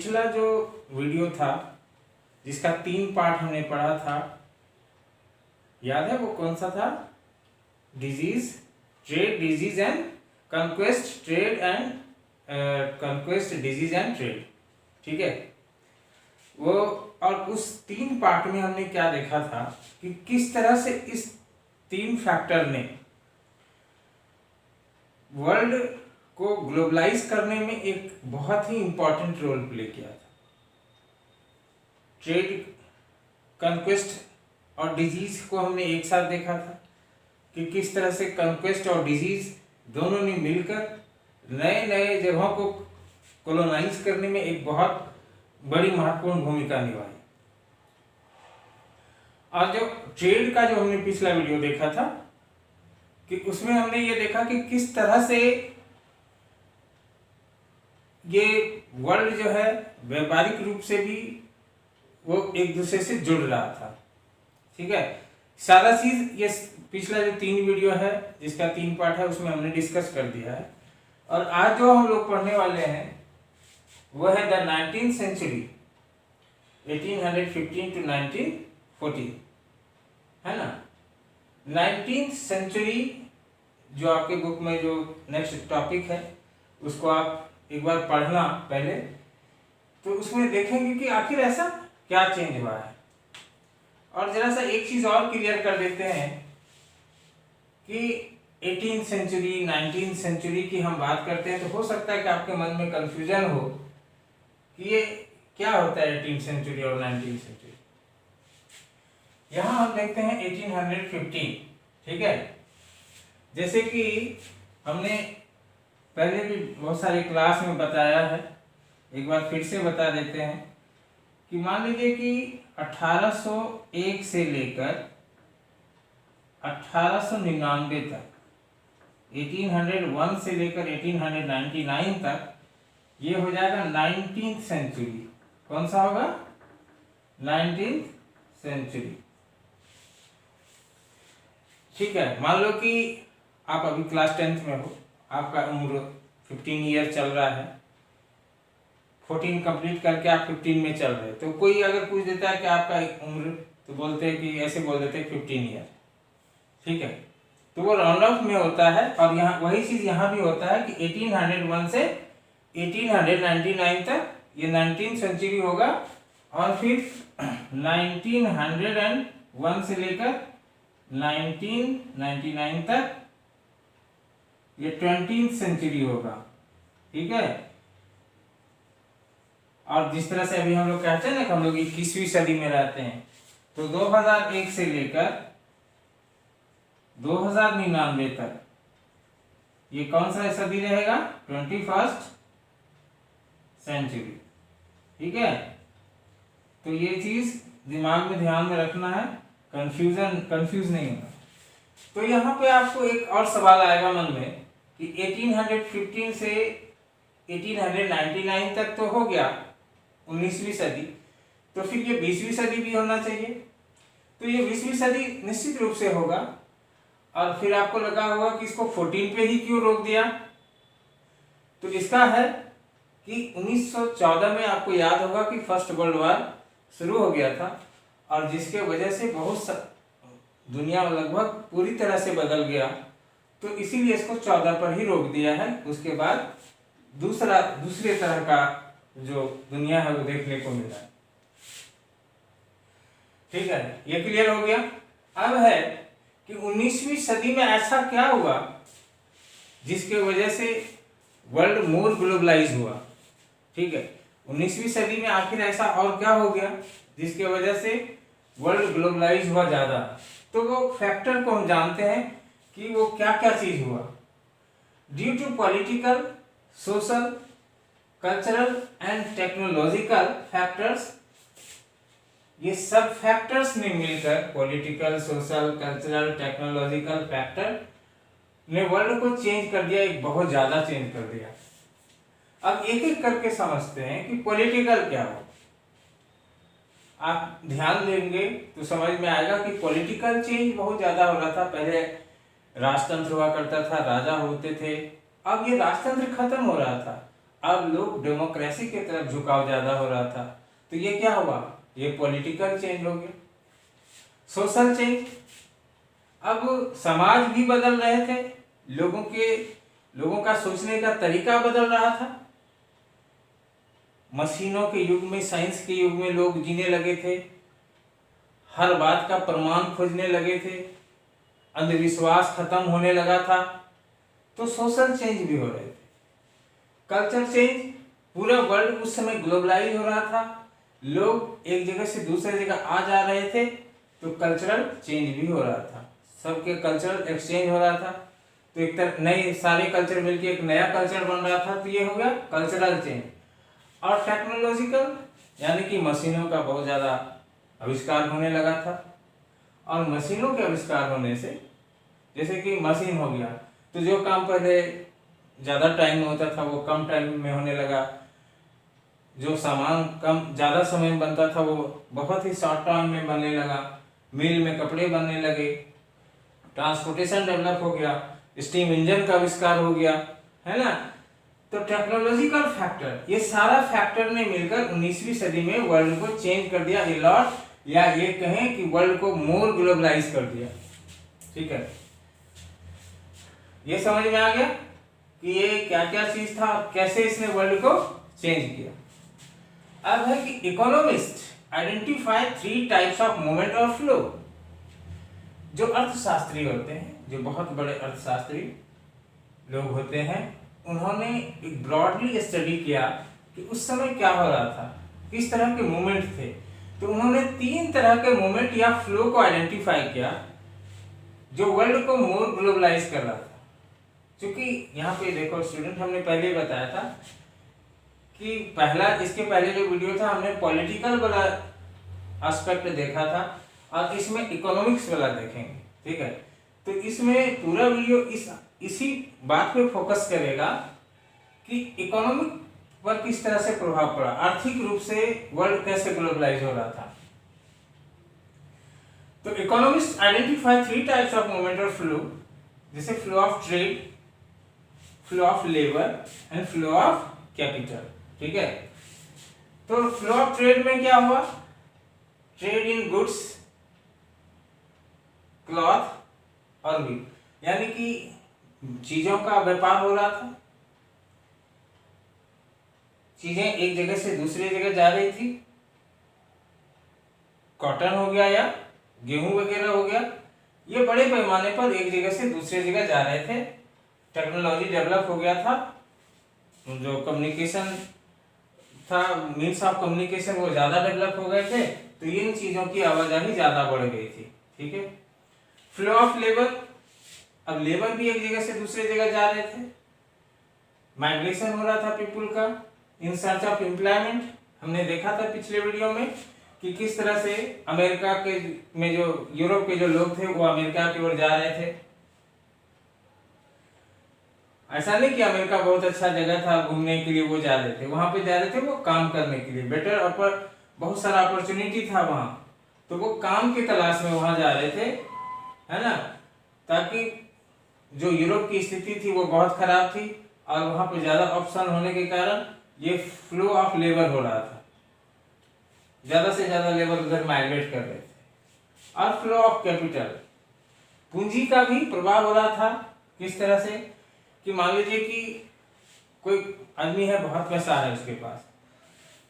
पिछला जो वीडियो था जिसका 3 पार्ट हमने पढ़ा था, याद है वो कौन सा था? Disease, trade, disease and conquest, trade and conquest, disease and trade. ठीक है, वो और उस 3 पार्ट में हमने क्या देखा था कि किस तरह से इस 3 फैक्टर ने वर्ल्ड को ग्लोबलाइज करने में एक बहुत ही इंपॉर्टेंट रोल प्ले किया था। ट्रेड, कंक्वेस्ट और डिजीज को हमने एक साथ देखा था कि किस तरह से कंक्वेस्ट और डिजीज दोनों ने मिलकर नए नए जगहों को कॉलोनाइज करने में एक बहुत बड़ी महत्वपूर्ण भूमिका निभाई। और जो ट्रेड का जो हमने पिछला वीडियो देखा था कि उसमें हमने ये देखा कि किस तरह से ये वर्ल्ड जो है व्यापारिक रूप से भी वो एक दूसरे से जुड़ रहा था। ठीक है, सारा चीज ये पिछला जो 3 वीडियो है जिसका 3 पार्ट है उसमें हमने डिस्कस कर दिया है। और आज जो हम लोग पढ़ने वाले हैं वो है द 19th सेंचुरी, 1815 to 1914, है ना। 19th सेंचुरी जो आपके बुक में जो नेक्स्ट टॉपिक है उसको आप एक बार पढ़ना पहले, तो उसमें देखेंगे कि आखिर ऐसा क्या चेंज हुआ है। और जरा सा एक चीज और क्लियर कर देते हैं कि 18th सेंचुरी, 19th सेंचुरी की हम बात करते हैं तो हो सकता है कि आपके मन में कंफ्यूजन हो कि ये क्या होता है 18th सेंचुरी और 19th सेंचुरी। यहां हम देखते हैं 1815। ठीक है, जैसे कि हमने पहले भी बहुत सारे क्लास में बताया है, एक बार फिर से बता देते हैं कि मान लीजिए कि 1801 से लेकर 1899 तक, 1801 से लेकर 1899 तक ये हो जाएगा 19th सेंचुरी। कौन सा होगा? 19th century. ठीक है, मान लो कि आप अभी क्लास 10th में हो, आपका उम्र 15 ईयर चल रहा है, 14 कंप्लीट करके आप 15 में चल रहे हैं। तो कोई अगर पूछ देता है कि आपका उम्र, तो बोलते हैं कि ऐसे बोल देते हैं 15 ईयर। ठीक है, तो वो राउंड ऑफ में होता है। और यहाँ वही चीज यहाँ भी होता है कि 1801 से 1899 तक ये 19th सेंचुरी होगा, और फिर 1901 से लेकर 1999 तक ये 20th सेंचुरी होगा। ठीक है, और जिस तरह से अभी हम लोग कहते हैं ना कि हम लोग 21वीं सदी में रहते हैं, तो 2001 से लेकर 2099 तक ये कौन सा सदी रहेगा? 21st century. ठीक है, तो ये चीज दिमाग में ध्यान में रखना है, कंफ्यूज नहीं होगा। तो यहाँ पे आपको एक और सवाल आएगा मन में कि 1815 से 1899 तक तो हो गया 19वीं सदी, तो फिर ये 20वीं सदी भी होना चाहिए। तो ये 20वीं सदी निश्चित रूप से होगा। और फिर आपको लगा होगा कि इसको 14 पे ही क्यों रोक दिया? तो इसका है कि 1914 में आपको याद होगा कि फर्स्ट वर्ल्ड वॉर शुरू हो गया था, और जिसके वजह से बहुत दुनिया लगभग पूरी तरह से बदल गया। तो इसीलिए इसको 14 पर ही रोक दिया है। उसके बाद दूसरे तरह का जो दुनिया है वो देखने को मिला है। ठीक है, ये क्लियर हो गया। अब है कि 19वीं सदी में ऐसा क्या हुआ जिसके वजह से वर्ल्ड मोर ग्लोबलाइज हुआ। ठीक है, 19वीं सदी में आखिर ऐसा और क्या हो गया जिसके वजह से वर्ल्ड ग्लोबलाइज हुआ ज्यादा। तो वो फैक्टर को हम जानते हैं कि वो क्या क्या चीज हुआ। Due to political, social, cultural and technological factors, ये सब फैक्टर्स ने मिलकर, political, social, cultural, technological factor ने वर्ल्ड को चेंज कर दिया, एक बहुत ज्यादा चेंज कर दिया। अब एक एक करके समझते हैं कि पॉलिटिकल क्या हो। आप ध्यान देंगे तो समझ में आएगा कि पॉलिटिकल चेंज बहुत ज्यादा हो रहा था। पहले राजतंत्र हुआ करता था, राजा होते थे, अब ये राजतंत्र खत्म हो रहा था। अब लोग डेमोक्रेसी की तरफ झुकाव ज्यादा हो रहा था। तो ये क्या हुआ, ये पॉलिटिकल चेंज हो गया। सोशल चेंज, अब समाज भी बदल रहे थे, लोगों का सोचने का तरीका बदल रहा था। मशीनों के युग में, साइंस के युग में लोग जीने लगे थे, हर बात का प्रमाण खोजने लगे थे, अंधविश्वास खत्म होने लगा था। तो सोशल चेंज भी हो रहे थे। कल्चर चेंज, पूरा वर्ल्ड उस समय ग्लोबलाइज हो रहा था, लोग एक जगह से दूसरे जगह आ जा रहे थे, तो कल्चरल चेंज भी हो रहा था, सबके कल्चरल एक्सचेंज हो रहा था। तो एक तरह नए सारे कल्चर मिलकर एक नया कल्चर बन रहा था, तो ये हो गया कल्चरल चेंज। और टेक्नोलॉजिकल, यानी कि मशीनों का बहुत ज़्यादा आविष्कार होने लगा था। और मशीनों के आविष्कार होने से, जैसे कि मशीन हो गया, तो जो काम पहले ज़्यादा टाइम में होता था वो कम टाइम में होने लगा, जो सामान ज़्यादा समय में बनता था वो बहुत ही शॉर्ट टाइम में बनने लगा, मिल में कपड़े बनने लगे, ट्रांसपोर्टेशन डेवलप हो गया, स्टीम इंजन का आविष्कार हो गया, है ना। तो टेक्नोलॉजिकल फैक्टर, ये सारा फैक्टर ने मिलकर 19वीं सदी में वर्ल्ड को चेंज कर दिया ए लॉट, या ये कहें कि वर्ल्ड को मोर ग्लोबलाइज कर दिया। ठीक है, ये समझ में आ गया कि ये क्या क्या चीज था, कैसे इसने वर्ल्ड को चेंज किया। अब है कि economist identify 3 types of movement और फ्लो। जो अर्थशास्त्री होते हैं, जो बहुत बड़े अर्थशास्त्री लोग होते हैं, उन्होंने एक ब्रॉडली स्टडी किया कि उस समय क्या हो रहा था, किस तरह के मूवमेंट थे। तो उन्होंने 3 तरह के मूवमेंट या फ्लो को आइडेंटिफाई किया जो वर्ल्ड को मोर ग्लोबलाइज कर रहा था। क्योंकि यहाँ पे देखो स्टूडेंट, हमने पहले ही बताया था कि इसके पहले जो वीडियो था हमने पॉलिटिकल वाला एस्पेक्ट देखा था, और इसमें इकोनॉमिक्स वाला देखेंगे। ठीक है, तो इसमें पूरा वीडियो इसी बात पे फोकस करेगा कि इकोनॉमिक पर किस तरह से प्रभाव पड़ा, आर्थिक रूप से वर्ल्ड कैसे ग्लोबलाइज हो रहा था। तो economist identify 3 types of movement और फ्लो, जैसे flow of trade, flow of labour and flow of capital. ठीक है, तो फ्लो ऑफ ट्रेड में क्या हुआ, ट्रेड इन गुड्स, क्लॉथ और व्हीट, यानी कि चीजों का व्यापार हो रहा था, चीजें एक जगह से दूसरी जगह जा रही थी, कॉटन हो गया या गेहूं वगैरह हो गया, ये बड़े पैमाने पर एक जगह से दूसरी जगह जा रहे थे। टेक्नोलॉजी डेवलप हो गया था, जो कम्युनिकेशन था, मीन्स ऑफ कम्युनिकेशन वो ज्यादा डेवलप हो गए थे, तो इन चीजों की आवाजाही ज्यादा बढ़ गई थी। ठीक है, फ्लो ऑफ लेबर, अब लेबर भी एक जगह से दूसरी जगह जा रहे थे, माइग्रेशन हो रहा था पीपुल का इन सर्च ऑफ एम्प्लॉयमेंट। हमने देखा था पिछले वीडियो में कि किस तरह से अमेरिका के में जो यूरोप के जो लोग थे वो अमेरिका की ओर जा रहे थे। ऐसा नहीं कि अमेरिका बहुत अच्छा जगह था घूमने के लिए वो जा रहे थे, वहां पे जा रहे थे वो काम करने के लिए, बेटर और बहुत सारा अपॉर्चुनिटी था वहां, तो वो काम की तलाश में वहां जा रहे थे, है ना। ताकि जो यूरोप की स्थिति थी वो बहुत खराब थी, और वहां पे ज्यादा ऑप्शन होने के कारण ये फ्लो ऑफ लेबर हो रहा था, ज्यादा से ज्यादा लेबर उधर माइग्रेट कर रहे थे। और फ्लो ऑफ कैपिटल, पूंजी का भी प्रभाव हो रहा था। किस तरह से कि मान लीजिए कि कोई आदमी है, बहुत पैसा है उसके पास,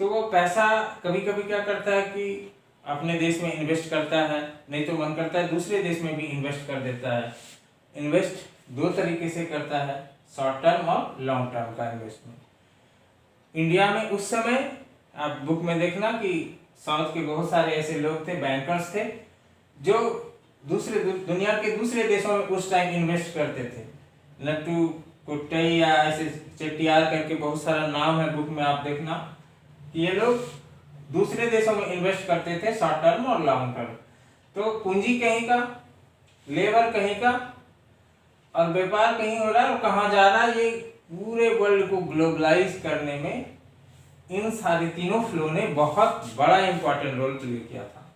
तो वो पैसा कभी कभी क्या करता है कि अपने देश में इन्वेस्ट करता है, नहीं तो मन करता है दूसरे देश में भी इन्वेस्ट कर देता है। इन्वेस्ट 2 तरीके से करता है, शॉर्ट टर्म और लॉन्ग टर्म का इन्वेस्टमेंट। इंडिया में उस समय आप बुक में देखना कि साउथ के बहुत सारे ऐसे लोग थे, बैंकर्स थे, जो दुनिया के दूसरे देशों में उस टाइम इन्वेस्ट करते थे। नट्टू कुट्टई या ऐसे चेट्टियार करके बहुत सारा नाम है, बुक में आप देखना कि ये लोग दूसरे देशों में इन्वेस्ट करते थे, शॉर्ट टर्म और लॉन्ग टर्म। तो पूंजी कहीं का, लेबर कहीं का, और व्यापार कहीं हो रहा है, और कहाँ जा रहा है, ये पूरे वर्ल्ड को ग्लोबलाइज करने में इन सारे तीनों फ्लो ने बहुत बड़ा इंपॉर्टेंट रोल प्ले किया था।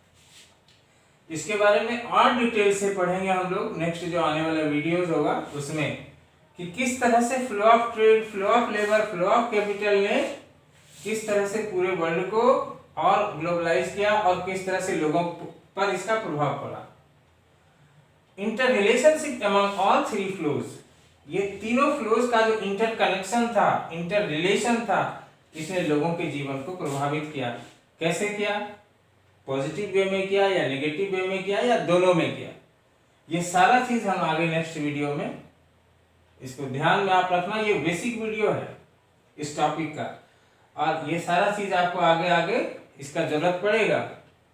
इसके बारे में और डिटेल से पढ़ेंगे हम लोग नेक्स्ट जो आने वाला वीडियोस होगा उसमें, कि किस तरह से flow of trade, flow of labour, flow of capital ने किस तरह से पूरे वर्ल्ड को और ग्लोबलाइज किया और किस तरह से लोगों पर इसका प्रभाव पड़ा। Inter relationship among all three flows, ये तीनों फ्लोज का जो इंटर कनेक्शन था, इंटर रिलेशन था, इसने लोगों के जीवन को प्रभावित किया। कैसे किया? पॉजिटिव वे में किया या नेगेटिव वे में किया या दोनों में किया। ये सारा चीज हम आगे नेक्स्ट वीडियो में, इसको ध्यान में आप रखना, ये बेसिक वीडियो है इस टॉपिक का, और ये सारा चीज आपको आगे आगे इसका जरूरत पड़ेगा।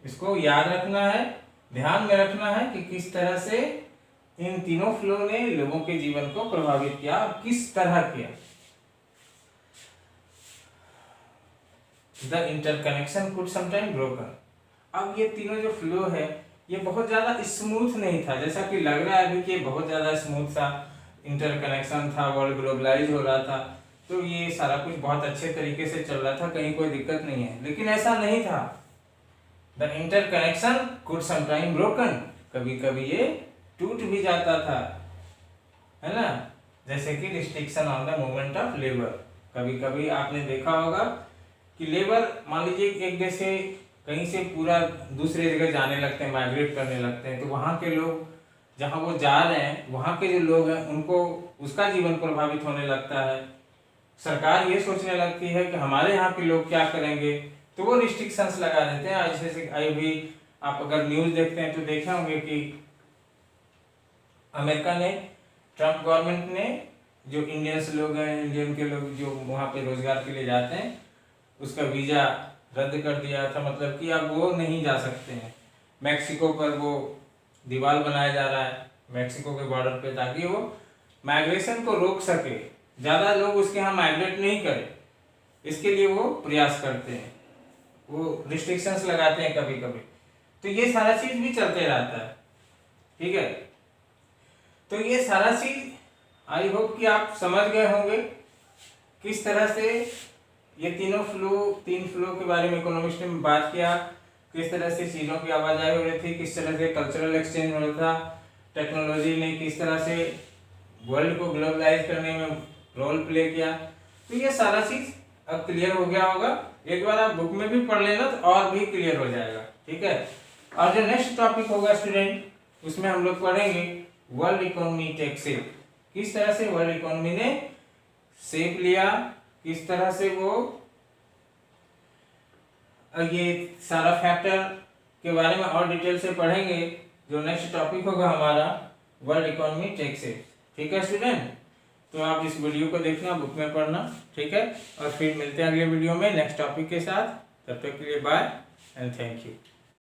इसको याद रखना है, ध्यान में रखना है कि किस तरह से इन तीनों फ्लो ने लोगों के जीवन को प्रभावित किया और किस तरह किया। The interconnection could sometime broken. अब ये तीनों जो फ्लो है ये बहुत ज्यादा स्मूथ नहीं था, जैसा कि लग रहा है अभी कि बहुत ज्यादा स्मूथ सा इंटरकनेक्शन था, वर्ल्ड ग्लोबलाइज हो रहा था, तो ये सारा कुछ बहुत अच्छे तरीके से चल रहा था, कहीं कोई दिक्कत नहीं है। लेकिन ऐसा नहीं था। The interconnection could sometime broken, कभी कभी ये टूट भी जाता था, है ना। जैसे कि restriction on the movement of labour, कभी कभी आपने देखा होगा कि लेबर, मान लीजिए एक देश से कहीं से पूरा दूसरे जगह जाने लगते हैं, माइग्रेट करने लगते हैं, तो वहाँ के लोग जहाँ वो जा रहे हैं, वहाँ के जो लोग हैं उनको उसका जीवन प्रभावित होने लगता है। सरकार ये सोचने लगती है कि हमारे यहाँ के लोग क्या करेंगे, तो वो रिस्ट्रिक्शंस लगा देते हैं। जैसे अभी आप अगर न्यूज़ देखते हैं तो देखे होंगे कि अमेरिका ने, ट्रम्प गवर्नमेंट ने जो इंडियंस लोग हैं, इंडियन के लोग जो वहाँ पे रोजगार के लिए जाते हैं, उसका वीज़ा रद्द कर दिया था, मतलब कि अब वो नहीं जा सकते हैं। मैक्सिको पर वो दीवार बनाया जा रहा है मैक्सिको के बॉर्डर पे, ताकि वो माइग्रेशन को रोक सके, ज़्यादा लोग उसके यहाँ माइग्रेट नहीं करें, इसके लिए वो प्रयास करते हैं, वो रिस्ट्रिक्शंस लगाते हैं कभी कभी। तो ये सारा चीज़ भी चलते रहता है, ठीक है। तो ये सारा चीज़ आई होप कि आप समझ गए होंगे किस तरह से ये तीन फ्लो के बारे में इकोनॉमिक्स ने बात किया, किस तरह से चीज़ों की आवाजाही हो रही थी, किस तरह से कल्चरल एक्सचेंज हो रहा था, टेक्नोलॉजी ने किस तरह से वर्ल्ड को ग्लोबलाइज करने में रोल प्ले किया। तो ये सारा चीज़ अब क्लियर हो गया होगा। एक बार आप बुक में भी पढ़ लेना तो और भी क्लियर हो जाएगा, ठीक है। और जो नेक्स्ट टॉपिक होगा स्टूडेंट, उसमें हम लोग पढ़ेंगे वर्ल्ड इकोनॉमी टेक शेप, किस तरह से वर्ल्ड इकोनॉमी ने शेप लिया, किस तरह से वो ये सारा फैक्टर के बारे में और डिटेल से पढ़ेंगे। जो नेक्स्ट टॉपिक होगा हमारा वर्ल्ड इकोनॉमी टेक शेप, ठीक है स्टूडेंट। तो आप इस वीडियो को देखना, बुक में पढ़ना, ठीक है। और फिर मिलते हैं अगले वीडियो में नेक्स्ट टॉपिक के साथ। तब तक के लिए बाय एंड थैंक यू।